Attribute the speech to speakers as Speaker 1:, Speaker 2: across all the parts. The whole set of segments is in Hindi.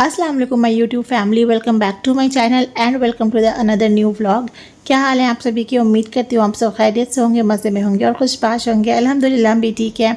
Speaker 1: अस्सलाम वालेकुम my YouTube family, welcome back to my channel and welcome to the another new vlog. क्या हाल है आप सभी की? उम्मीद करती हूँ आप सब खैरियत से होंगे, मज़े में होंगे और खुशबाश होंगे। अल्हम्दुलिल्लाह हम भी ठीक है।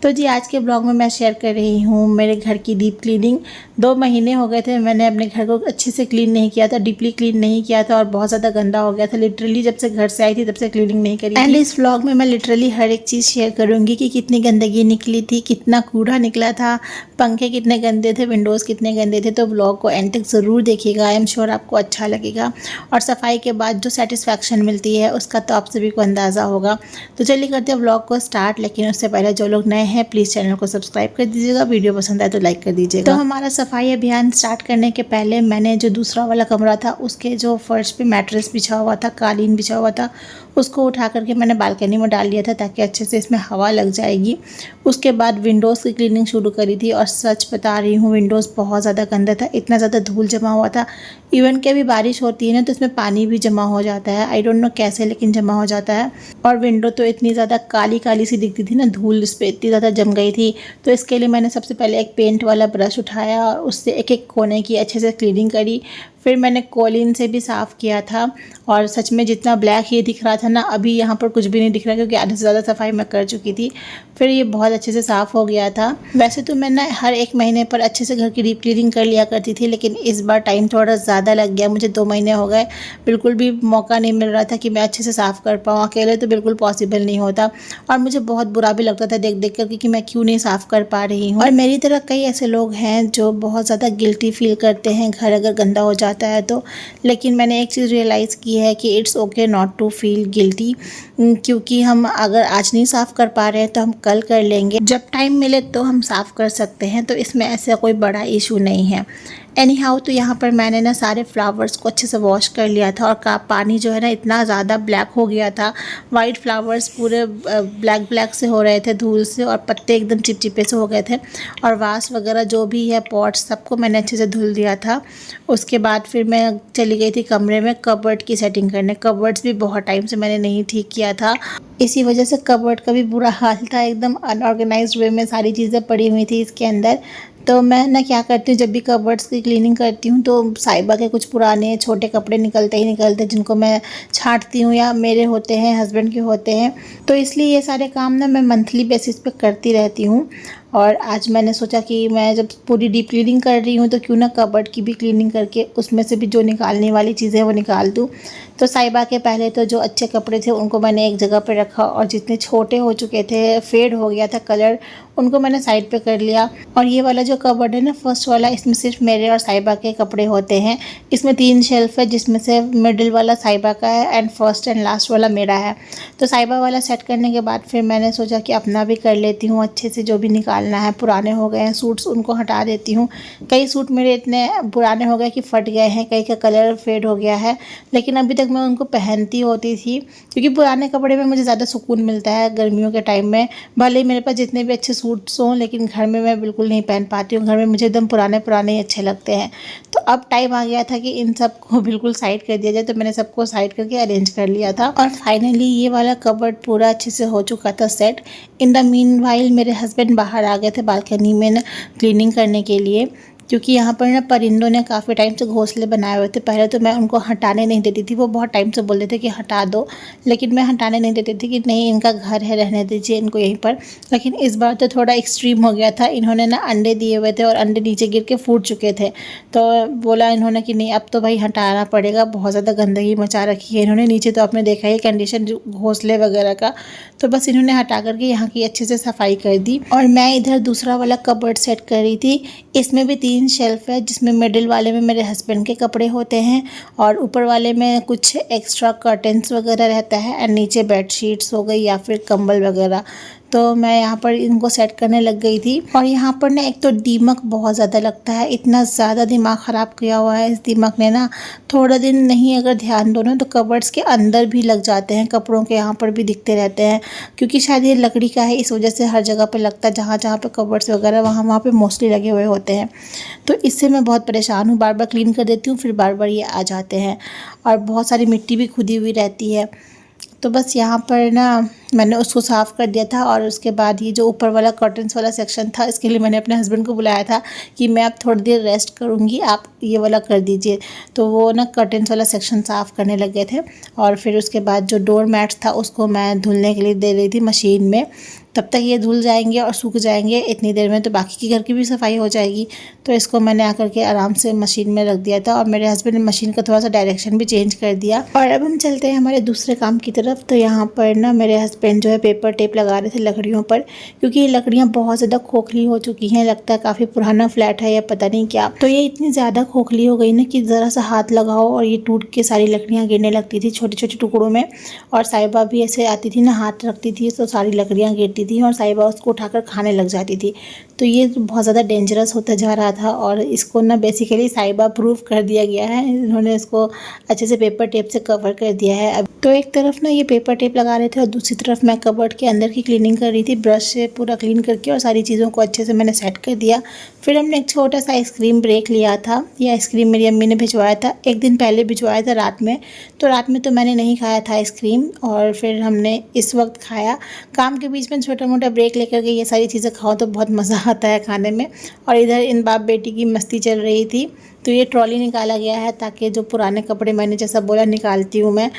Speaker 1: तो जी आज के ब्लॉग में मैं शेयर कर रही हूँ मेरे घर की डीप क्लीनिंग। 2 महीने हो गए थे मैंने अपने घर को अच्छे से क्लीन नहीं किया था, डीपली क्लीन नहीं किया था और बहुत ज़्यादा गंदा हो गया था। लिटरली जब से घर से आई थी तब से क्लीनिंग नहीं करी एंड इस व्लॉग में मैं लिटरली हर एक चीज़ शेयर करूँगी कि कितनी गंदगी निकली थी, कितना कूड़ा निकला था, पंखे कितने गंदे थे, विंडोज़ कितने गंदे थे। तो ब्लॉग को एंड तक ज़रूर देखिएगा, आई एम श्योर आपको अच्छा लगेगा और सफाई के बाद जो सेटिस्फैक्शन मिलती है उसका तो आप सभी को अंदाज़ा होगा। तो चलिए करते हैं ब्लॉग को स्टार्ट, लेकिन उससे पहले जो लोग नए हैं प्लीज़ चैनल को सब्सक्राइब कर दीजिएगा, वीडियो पसंद आए तो लाइक कर दीजिएगा। तो हमारा सफाई अभियान स्टार्ट करने के पहले मैंने जो दूसरा वाला कमरा था उसके जो फर्श पे मैट्रेस बिछा हुआ था, कालीन बिछा हुआ था, उसको उठा करके मैंने बालकनी में डाल दिया था ताकि अच्छे से इसमें हवा लग जाएगी। उसके बाद विंडोज़ की क्लीनिंग शुरू करी थी और सच बता रही हूँ विंडोज़ बहुत ज़्यादा गंदा था, इतना ज़्यादा धूल जमा हुआ था। इवन कि अभी बारिश होती है ना तो इसमें पानी भी जमा हो जाता है, आई डोंट नो कैसे लेकिन जमा हो जाता है। और विंडो तो इतनी ज़्यादा काली काली सी दिखती थी ना, धूल इस पर इतनी ज़्यादा जम गई थी। तो इसके लिए मैंने सबसे पहले एक पेंट वाला ब्रश उठाया और उससे एक एक कोने की अच्छे से क्लीनिंग करी। फिर मैंने कॉलिन से भी साफ़ किया था और सच में जितना ब्लैक ये दिख रहा था ना, अभी यहाँ पर कुछ भी नहीं दिख रहा क्योंकि आधे से ज़्यादा सफाई मैं कर चुकी थी। फिर ये बहुत अच्छे से साफ़ हो गया था। वैसे तो मैं ना हर एक महीने पर अच्छे से घर की डीप क्लीनिंग कर लिया करती थी, लेकिन इस बार टाइम थोड़ा ज़्यादा लग गया मुझे। 2 महीने हो गए, बिल्कुल भी मौका नहीं मिल रहा था कि मैं अच्छे से साफ़ कर पाऊँ। अकेले तो बिल्कुल पॉसिबल नहीं होता और मुझे बहुत बुरा भी लगता था देख देख कर कि मैं क्यों नहीं साफ़ कर पा रही हूँ। और मेरी तरह कई ऐसे लोग हैं जो बहुत ज़्यादा गिल्टी फील करते हैं घर अगर गंदा हो जाता है तो। लेकिन मैंने एक चीज़ रियलाइज़ की है कि it's okay not to feel guilty, क्योंकि हम अगर आज नहीं साफ़ कर पा रहे हैं तो हम कल कर लेंगे, जब टाइम मिले तो हम साफ़ कर सकते हैं। तो इसमें ऐसा कोई बड़ा इशू नहीं है। एनी हाउ तो यहाँ पर मैंने ना सारे फ्लावर्स को अच्छे से वॉश कर लिया था और पानी जो है ना इतना ज़्यादा ब्लैक हो गया था, वाइट फ्लावर्स पूरे ब्लैक ब्लैक से हो रहे थे धूल से और पत्ते एकदम चिपचिपे से हो गए थे और वास वगैरह जो भी है पॉट्स सबको मैंने अच्छे से धुल दिया था। उसके बाद फिर मैं चली गई थी कमरे में कबर्ड की सेटिंग करने। कबर्ड्स भी बहुत टाइम से मैंने नहीं ठीक किया था, इसी वजह से कबर्ड का भी बुरा हाल था, एकदम अनऑर्गेनाइज्ड वे में सारी चीज़ें पड़ी हुई थी इसके अंदर। तो मैं ना क्या करती हूँ, जब भी कबर्ड्स की क्लीनिंग करती हूँ तो साइबा के कुछ पुराने छोटे कपड़े निकलते ही निकलते जिनको मैं छांटती हूँ, या मेरे होते हैं, हस्बैंड के होते हैं। तो इसलिए ये सारे काम ना मैं मंथली बेसिस पे करती रहती हूँ। और आज मैंने सोचा कि मैं जब पूरी डीप क्लीनिंग कर रही हूँ तो क्यों ना कबर्ड की भी क्लीनिंग करके उसमें से भी जो निकालने वाली चीज़ें वो निकाल दूँ। तो साइबा के पहले तो जो अच्छे कपड़े थे उनको मैंने एक जगह पे रखा और जितने छोटे हो चुके थे, फेड हो गया था कलर, उनको मैंने साइड पे कर लिया। और ये वाला जो कबर्ड है ना फर्स्ट वाला, इसमें सिर्फ मेरे और साइबा के कपड़े होते हैं। इसमें 3 शेल्फ है जिसमें से मिडिल वाला साइबा का है एंड फर्स्ट एंड लास्ट वाला मेरा है। तो साइबा वाला सेट करने के बाद फिर मैंने सोचा कि अपना भी कर लेती हूँ अच्छे से, जो भी निकालना है। पुराने हो गए हैं सूट्स, उनको हटा देती हूँ। कई सूट मेरे इतने पुराने हो गए कि फट गए हैं, कई का कलर फेड हो गया है, लेकिन अभी तक मैं उनको पहनती होती थी क्योंकि पुराने कपड़े में मुझे ज़्यादा सुकून मिलता है गर्मियों के टाइम में। भले ही मेरे पास जितने भी अच्छे सूट्स हों लेकिन घर में मैं बिल्कुल नहीं पहन पाती हूँ, घर में मुझे एकदम पुराने पुराने ही अच्छे लगते हैं। तो अब टाइम आ गया था कि इन सब को बिल्कुल साइड कर दिया जाए, तो मैंने सबको साइड करके अरेंज कर लिया था और फाइनली ये वाला कबर्ड पूरा अच्छे से हो चुका था set. In the mean while मेरे हस्बैंड बाहर आ गए थे बालकनी में ना क्लीनिंग करने के लिए, क्योंकि यहाँ पर ना परिंदों ने काफ़ी टाइम से घोंसले बनाए हुए थे। पहले तो मैं उनको हटाने नहीं देती थी, वो बहुत टाइम से बोलते थे कि हटा दो, लेकिन मैं हटाने नहीं देती थी कि नहीं इनका घर है, रहने दीजिए इनको यहीं पर। लेकिन इस बार तो थोड़ा एक्सट्रीम हो गया था, इन्होंने ना अंडे दिए हुए थे और अंडे नीचे गिर के फूट चुके थे। तो बोला इन्होंने कि नहीं अब तो भाई हटाना पड़ेगा, बहुत ज़्यादा गंदगी मचा रखी है इन्होंने। नीचे तो आपने देखा ही कंडीशन घोंसले वगैरह का, तो बस इन्होंने हटा करके यहाँ की अच्छे से सफाई कर दी। और मैं इधर दूसरा वाला कबर्ड सेट कर रही थी। इसमें भी 3 शेल्फ है जिसमें मिडिल वाले में मेरे हस्बैंड के कपड़े होते हैं और ऊपर वाले में कुछ एक्स्ट्रा कर्टन्स वगैरह रहता है एंड नीचे बेडशीट्स हो गई या फिर कंबल वगैरह। तो मैं यहाँ पर इनको सेट करने लग गई थी। और यहाँ पर ना एक तो दीमक बहुत ज़्यादा लगता है, इतना ज़्यादा दिमाग ख़राब किया हुआ है इस दीमक ने ना। थोड़ा दिन नहीं अगर ध्यान दो ना तो कबर्ड्स के अंदर भी लग जाते हैं, कपड़ों के यहाँ पर भी दिखते रहते हैं, क्योंकि शायद ये लकड़ी का है इस वजह से हर जगह पर लगता है, जहाँ जहाँ पर कबर्ड्स वगैरह वहाँ पर मोस्टली लगे हुए होते हैं। तो इससे मैं बहुत परेशान हूँ, बार बार क्लीन कर देती हूँ फिर बार बार ये आ जाते हैं और बहुत सारी मिट्टी भी खुदी हुई रहती है। तो बस यहाँ पर ना मैंने उसको साफ़ कर दिया था। और उसके बाद ये जो ऊपर वाला कर्टन्स वाला सेक्शन था, इसके लिए मैंने अपने हस्बैंड को बुलाया था कि मैं अब थोड़ी देर रेस्ट करूँगी, आप ये वाला कर दीजिए। तो वो ना कर्टन्स वाला सेक्शन साफ़ करने लग गए थे। और फिर उसके बाद जो डोर मैट्स था उसको मैं धुलने के लिए दे रही थी मशीन में। तब तक ये धुल जाएंगे और सूख जाएंगे इतनी देर में, तो बाकी की घर की भी सफाई हो जाएगी। तो इसको मैंने आकर के आराम से मशीन में रख दिया था। और मेरे हस्बैंड ने मशीन का थोड़ा सा डायरेक्शन भी चेंज कर दिया। और अब हम चलते हैं हमारे दूसरे काम की तरफ। तो यहाँ पर ना मेरे हस्बैंड जो है पेपर टेप लगा रहे थे लकड़ियों पर, क्योंकि ये लकड़ियाँ बहुत ज़्यादा खोखली हो चुकी हैं। लगता है काफ़ी पुराना फ्लैट है या पता नहीं क्या। तो ये इतनी ज़्यादा खोखली हो गई ना कि ज़रा सा हाथ लगाओ और ये टूट के सारी लकड़ियाँ गिरने लगती थी छोटे छोटे टुकड़ों में। और साहिबा भी ऐसे आती थी ना, हाथ रखती थी तो सारी लकड़ियाँ गिरती थी और साहिबा उसको उठाकर खाने लग जाती थी। तो ये बहुत ज़्यादा डेंजरस होता जा रहा था। और इसको ना बेसिकली साहिबा प्रूफ कर दिया गया है, इन्होंने इसको अच्छे से पेपर टेप से कवर कर दिया है। अब तो एक तरफ ना ये पेपर टेप लगा रहे थे और दूसरी तरफ मैं कबर्ड के अंदर की क्लीनिंग कर रही थी, ब्रश से पूरा क्लीन करके और सारी चीज़ों को अच्छे से मैंने सेट कर दिया। फिर हमने एक छोटा सा आइसक्रीम ब्रेक लिया था। ये आइसक्रीम मेरी अम्मी ने भिजवाया था, एक दिन पहले भिजवाया था रात में। तो रात में तो मैंने नहीं खाया था आइसक्रीम, और फिर हमने इस वक्त खाया। काम के बीच में छोटा मोटा ब्रेक लेकर के ये सारी चीज़ें खाओ तो बहुत मज़ा आता है खाने में। और इधर इन बाप बेटी की मस्ती चल रही थी। तो ये ट्रॉली निकाला गया है ताकि जो पुराने कपड़े मैंने जैसा बोला निकालती हूँ मैं,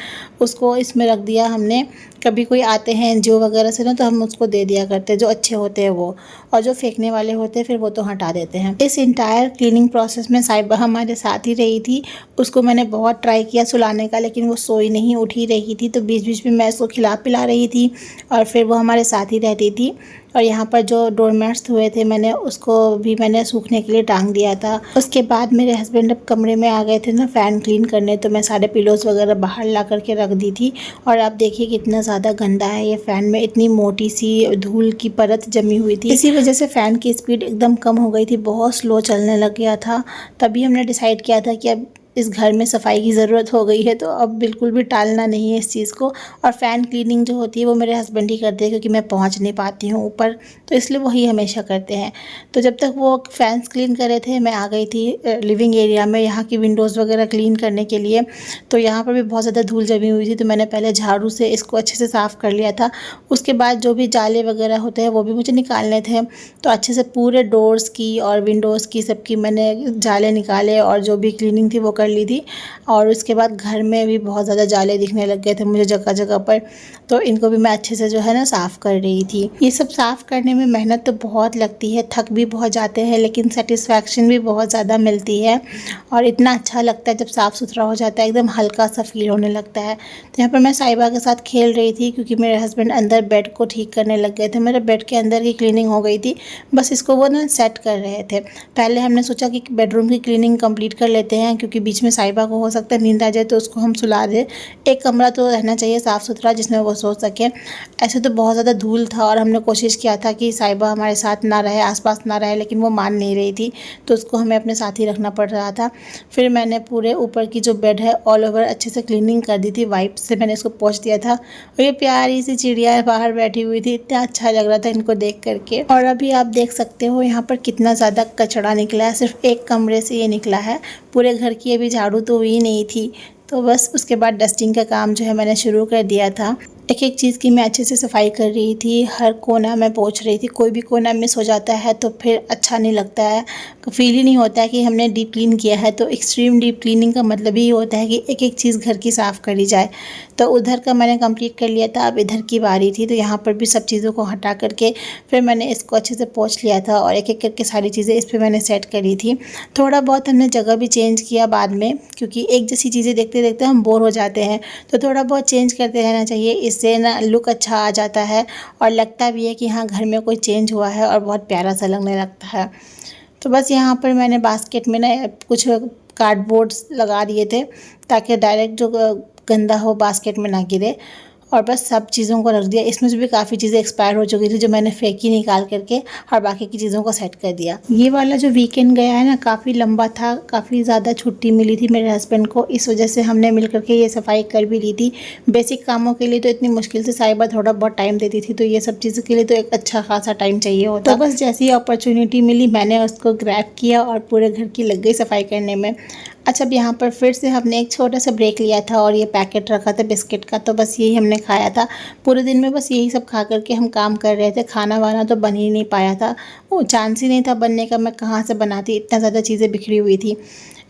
Speaker 1: उसको इसमें रख दिया हमने। कभी कोई आते हैं एनजीओ वगैरह से ना, तो हम उसको दे दिया करते हैं, जो अच्छे होते हैं वो, और जो फेंकने वाले होते हैं फिर वो तो हटा देते हैं। इस इंटायर क्लीनिंग प्रोसेस में साहिबा हमारे साथ ही रही थी। उसको मैंने बहुत ट्राई किया सुलाने का, लेकिन वो सोई नहीं, उठ ही रही थी। तो बीच बीच में मैं उसको खिला पिला रही थी और फिर वो हमारे साथ ही रहती थी। और यहाँ पर जो डोरमैट्स धोए थे मैंने, उसको भी मैंने सूखने के लिए टांग दिया था। उसके बाद मेरे हस्बैंड अब कमरे में आ गए थे ना फ़ैन क्लीन करने, तो मैं सारे पिलोज़ वगैरह बाहर ला करके रख दी थी। और आप देखिए कितना ज़्यादा गंदा है ये फ़ैन में, इतनी मोटी सी धूल की परत जमी हुई थी। इसी वजह से फ़ैन की स्पीड एकदम कम हो गई थी, बहुत स्लो चलने लग गया था। तभी हमने डिसाइड किया था कि अब इस घर में सफाई की ज़रूरत हो गई है, तो अब बिल्कुल भी टालना नहीं है इस चीज़ को। और फ़ैन क्लीनिंग जो होती है वो मेरे हस्बैंड ही करते हैं, क्योंकि मैं पहुंच नहीं पाती हूँ ऊपर, तो इसलिए वही हमेशा करते हैं। तो जब तक वो फ़ैन्स क्लीन कर रहे थे, मैं आ गई थी लिविंग एरिया में यहाँ की विंडोज़ वगैरह क्लीन करने के लिए। तो यहाँ पर भी बहुत ज़्यादा धूल जमी हुई थी, तो मैंने पहले झाड़ू से इसको अच्छे से साफ़ कर लिया था। उसके बाद जो भी जाले वगैरह होते हैं वो भी मुझे निकालने थे, तो अच्छे से पूरे डोर्स की और विंडोज़ की सबकी मैंने जाले निकाले और जो भी क्लीनिंग थी वो कर ली थी। और उसके बाद घर में भी बहुत ज़्यादा जाले दिखने लग गए थे मुझे जगह जगह पर, तो इनको भी मैं अच्छे से जो है ना साफ़ कर रही थी। ये सब साफ़ करने में मेहनत तो बहुत लगती है, थक भी बहुत जाते हैं, लेकिन सेटिस्फैक्शन भी बहुत ज़्यादा मिलती है। और इतना अच्छा लगता है जब साफ़ सुथरा हो जाता है, एकदम हल्का सा फील होने लगता है। तो यहाँ पर मैं साहिबा के साथ खेल रही थी, क्योंकि मेरे हस्बैंड अंदर बेड को ठीक करने लग गए थे। मेरे बेड के अंदर की क्लीनिंग हो गई थी, बस इसको वो ना सेट कर रहे थे। पहले हमने सोचा कि बेडरूम की क्लीनिंग कंप्लीट कर लेते हैं, क्योंकि बीच में साहिबा को हो सकता है नींद आ जाए तो उसको हम सुला दें। एक कमरा तो रहना चाहिए साफ़ सुथरा जिसमें वो सो सके। ऐसे तो बहुत ज़्यादा धूल था और हमने कोशिश किया था कि साहिबा हमारे साथ ना रहे, आसपास ना रहे, लेकिन वो मान नहीं रही थी, तो उसको हमें अपने साथ ही रखना पड़ रहा था। फिर मैंने पूरे ऊपर की जो बेड है ऑल ओवर अच्छे से क्लीनिंग कर दी थी, वाइप से मैंने इसको पोंछ दिया था। और ये प्यारी सी चिड़िया बाहर बैठी हुई थी, इतना अच्छा लग रहा था इनको देख करके। और अभी आप देख सकते हो यहाँ पर कितना ज़्यादा कचरा निकला है, सिर्फ एक कमरे से ये निकला है, पूरे घर की अभी झाड़ू तो हुई नहीं थी। तो बस उसके बाद डस्टिंग का काम जो है मैंने शुरू कर दिया था। एक एक चीज़ की मैं अच्छे से सफाई कर रही थी, हर कोना मैं पोंछ रही थी। कोई भी कोना मिस हो जाता है तो फिर अच्छा नहीं लगता है, फील ही नहीं होता है कि हमने डीप क्लीन किया है। तो एक्सट्रीम डीप क्लीनिंग का मतलब ही होता है कि एक एक चीज़ घर की साफ़ करी जाए। तो उधर का मैंने कंप्लीट कर लिया था, अब इधर की बारी थी। तो यहाँ पर भी सब चीज़ों को हटा करके फिर मैंने इसको अच्छे से पोंछ लिया था और एक एक करके सारी चीज़ें इस पर मैंने सेट करी थी। थोड़ा बहुत हमने जगह भी चेंज किया बाद में, क्योंकि एक जैसी चीज़ें देखते देखते हम बोर हो जाते हैं, तो थोड़ा बहुत चेंज करते रहना चाहिए। इससे ना लुक अच्छा आ जाता है और लगता भी है कि हाँ घर में कोई चेंज हुआ है और बहुत प्यारा सा लगने लगता है। तो बस यहाँ पर मैंने बास्केट में ना कुछ कार्डबोर्ड्स लगा दिए थे, ताकि डायरेक्ट जो गंदा हो बास्केट में ना गिरे। और बस सब चीज़ों को रख दिया। इसमें से भी काफ़ी चीज़ें एक्सपायर हो चुकी थी, जो मैंने फेंकी निकाल करके, और बाकी की चीज़ों को सेट कर दिया। ये वाला जो वीकेंड गया है ना, काफ़ी लंबा था, काफ़ी ज़्यादा छुट्टी मिली थी मेरे हस्बैंड को, इस वजह से हमने मिल करके ये सफाई कर भी ली थी। बेसिक कामों के लिए तो इतनी मुश्किल से साहिबा थोड़ा बहुत टाइम देती थी, तो ये सब चीज़ों के लिए तो एक अच्छा खासा टाइम चाहिए होता। तो बस जैसी अपॉर्चुनिटी मिली मैंने उसको ग्रैब किया और पूरे घर की लग गई सफाई करने में। अच्छा, अब यहाँ पर फिर से हमने एक छोटा सा ब्रेक लिया था और ये पैकेट रखा था बिस्किट का, तो बस यही हमने खाया था। पूरे दिन में बस यही सब खा कर के हम काम कर रहे थे। खाना वाना तो बन ही नहीं पाया था, वो चांस ही नहीं था बनने का। मैं कहाँ से बनाती, इतना ज़्यादा चीज़ें बिखरी हुई थी।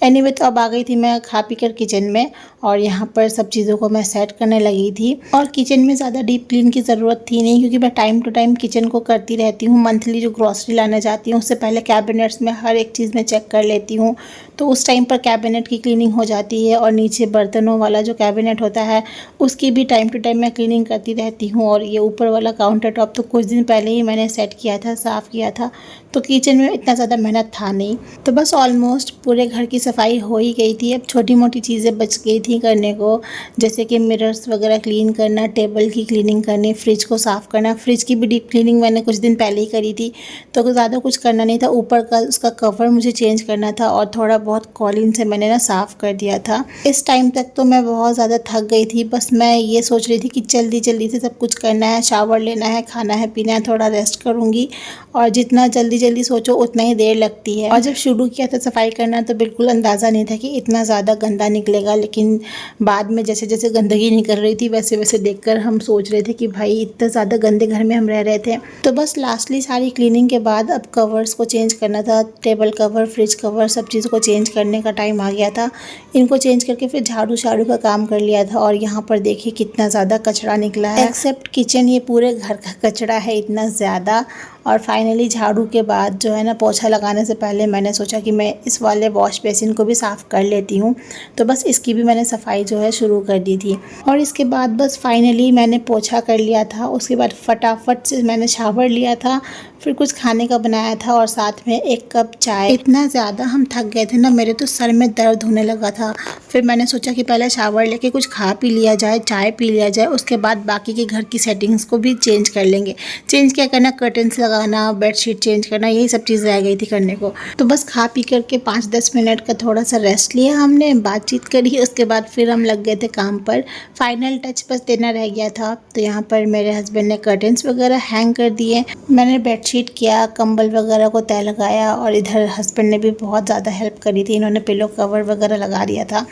Speaker 1: एनीवे, तो अब आ गई थी मैं खा पी कर किचन में और यहाँ पर सब चीज़ों को मैं सेट करने लगी थी। और किचन में ज़्यादा डीप क्लीन की ज़रूरत थी नहीं, क्योंकि मैं टाइम टू टाइम किचन को करती रहती हूँ। मंथली जो ग्रॉसरी लाने जाती हूँ उससे पहले कैबिनेट्स में हर एक चीज़ में चेक कर लेती हूँ, तो उस टाइम पर कैबिनेट की क्लीनिंग हो जाती है। और नीचे बर्तनों वाला जो कैबिनेट होता है उसकी भी टाइम टू टाइम मैं क्लीनिंग करती रहती हूँ। और ये ऊपर वाला काउंटर टॉप तो कुछ दिन पहले ही मैंने सेट किया था, साफ़ किया था, तो किचन में इतना ज़्यादा मेहनत था नहीं। तो बस ऑलमोस्ट पूरे घर की सफाई हो ही गई थी। अब छोटी मोटी चीज़ें बच गई थी करने को, जैसे कि मिरर्स वगैरह क्लीन करना, टेबल की क्लीनिंग करनी, फ्रिज को साफ़ करना। फ्रिज की भी डीप क्लीनिंग मैंने कुछ दिन पहले ही करी थी, तो ज़्यादा कुछ करना नहीं था। ऊपर का उसका कवर मुझे चेंज करना था और थोड़ा बहुत कॉलिन से मैंने ना साफ़ कर दिया था। इस टाइम तक तो मैं बहुत ज़्यादा थक गई थी। बस मैं ये सोच रही थी कि जल्दी जल्दी से सब कुछ करना है, शावर लेना है, खाना है, पीना है, थोड़ा रेस्ट करूँगी। और जितना जल्दी सोचो उतना ही देर लगती है। और जब शुरू किया था सफाई करना तो बिल्कुल अंदाज़ा नहीं था कि इतना ज़्यादा गंदा निकलेगा, लेकिन बाद में जैसे जैसे गंदगी निकल रही थी वैसे वैसे देखकर हम सोच रहे थे कि भाई इतने ज़्यादा गंदे घर में हम रह रहे थे। तो बस लास्टली सारी क्लीनिंग के बाद अब कवर्स को चेंज करना था। टेबल कवर, फ्रिज कवर, सब चीज़ों को चेंज करने का टाइम आ गया था। इनको चेंज करके फिर झाड़ू शाड़ू का काम कर लिया था। और यहाँ पर देखिए कितना ज़्यादा कचरा निकला है, एक्सेप्ट किचन, ये पूरे घर का कचरा है इतना ज़्यादा। और फाइनली झाड़ू के बाद जो है ना, पोछा लगाने से पहले मैंने सोचा कि मैं इस वाले वॉश बेसिन को भी साफ़ कर लेती हूँ। तो बस इसकी भी मैंने सफाई जो है शुरू कर दी थी। और इसके बाद बस फाइनली मैंने पोछा कर लिया था। उसके बाद फटाफट से मैंने शावर लिया था, फिर कुछ खाने का बनाया था और साथ में 1 कप चाय। इतना ज़्यादा हम थक गए थे ना, मेरे तो सर में दर्द होने लगा था। फिर मैंने सोचा कि पहले शावर लेके कुछ खा पी लिया जाए, चाय पी लिया जाए, उसके बाद बाकी के घर की सेटिंग्स को भी चेंज कर लेंगे। चेंज क्या करना, कर्टन्स लगाना, बेडशीट चेंज करना, यही सब चीज़ रह गई थी करने को। तो बस खा पी करके 5-10 मिनट का थोड़ा सा रेस्ट लिया हमने, बातचीत करी, उसके बाद फिर हम लग गए थे काम पर। फाइनल टच बस देना रह गया था। तो यहाँ पर मेरे हस्बैंड ने कर्टन्स वगैरह हैंग कर दिए, मैंने बेडशीट किया, कंबल वगैरह को तय लगाया। और इधर हस्बैंड ने भी बहुत ज़्यादा हेल्प करी थी, इन्होंने पिलो कवर वगैरह लगा दिया था।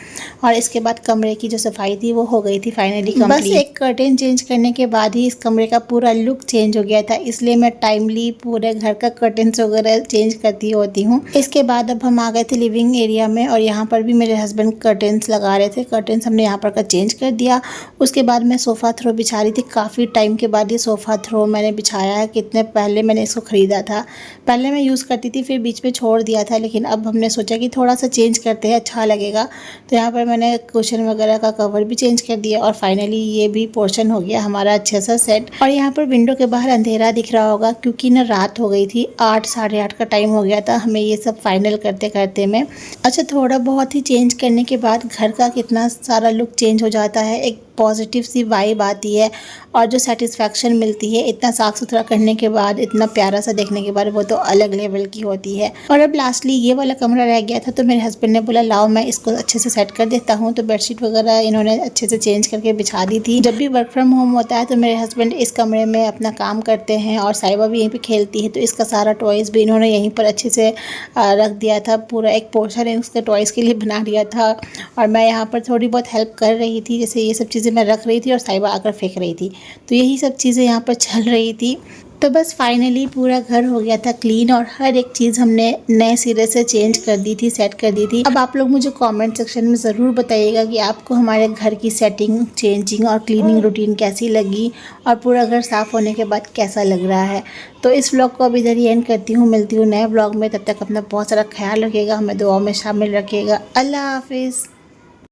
Speaker 1: और इसके बाद कमरे की जो सफाई थी वो हो गई थी फाइनली कंप्लीट। बस एक कर्टन चेंज करने के बाद ही इस कमरे का पूरा लुक चेंज हो गया था, इसलिए मैं टाइमली पूरे घर का कर्टन्स वगैरह चेंज करती होती हूँ। इसके बाद अब हम आ गए थे लिविंग एरिया में और यहाँ पर भी मेरे हस्बैंड कर्टन्स लगा रहे थे। कर्टन्स हमने यहाँ पर का चेंज कर दिया। उसके बाद मैं सोफ़ा थ्रो बिछा रही थी। काफ़ी टाइम के बाद ये सोफ़ा थ्रो मैंने बिछाया है। कितने पहले मैंने इसको ख़रीदा था, पहले मैं यूज़ करती थी, फिर बीच में छोड़ दिया था, लेकिन अब हमने सोचा कि थोड़ा सा चेंज करते हैं, अच्छा लगेगा। तो यहाँ पर मैंने कुशन वगैरह का कवर भी चेंज कर दिया और फाइनली ये भी पोर्शन हो गया हमारा अच्छा सा सेट। और यहाँ पर विंडो के बाहर अंधेरा दिख रहा होगा क्योंकि ना रात हो गई थी, 8 साढ़े 8 का टाइम हो गया था हमें ये सब फाइनल करते करते में। अच्छा, थोड़ा बहुत ही चेंज करने के बाद घर का कितना सारा लुक चेंज हो जाता है, एक पॉजिटिव सी वाइब आती है और जो सेटिस्फैक्शन मिलती है इतना साफ़ सुथरा करने के बाद, इतना प्यारा सा देखने के बाद, वो तो अलग लेवल की होती है। और अब लास्टली ये वाला कमरा रह गया था, तो मेरे हस्बैंड ने बोला लाओ मैं इसको अच्छे से सेट कर देता हूँ। तो बेडशीट वगैरह इन्होंने अच्छे से चेंज करके बिछा दी थी। जब भी वर्क फ्रॉम होम होता है तो मेरे हस्बैंड इस कमरे में अपना काम करते हैं और साहिबा भी यहीं पर खेलती है, तो इसका सारा टॉयज़ भी इन्होंने यहीं पर अच्छे से रख दिया था। पूरा एक पोर्शन उसके टॉयज़ के लिए बना दिया था और मैं यहाँ पर थोड़ी बहुत हेल्प कर रही थी, जैसे ये सब चीज़ें मैं रख रही थी और साहिबा आकर फेंक रही थी, तो यही सब चीज़ें यहाँ पर चल रही थी। तो बस फाइनली पूरा घर हो गया था क्लीन और हर एक चीज़ हमने नए सिरे से चेंज कर दी थी, सेट कर दी थी। अब आप लोग मुझे कमेंट सेक्शन में ज़रूर बताइएगा कि आपको हमारे घर की सेटिंग, चेंजिंग और क्लीनिंग रूटीन कैसी लगी और पूरा घर साफ़ होने के बाद कैसा लग रहा है। तो इस व्लॉग को अब इधर ही एंड करती हूँ, मिलती हूँ नए व्लॉग में। तब तक अपना बहुत सारा ख्याल रखिएगा, हमें दुआ में शामिल रखिएगा। अल्लाह हाफिज़।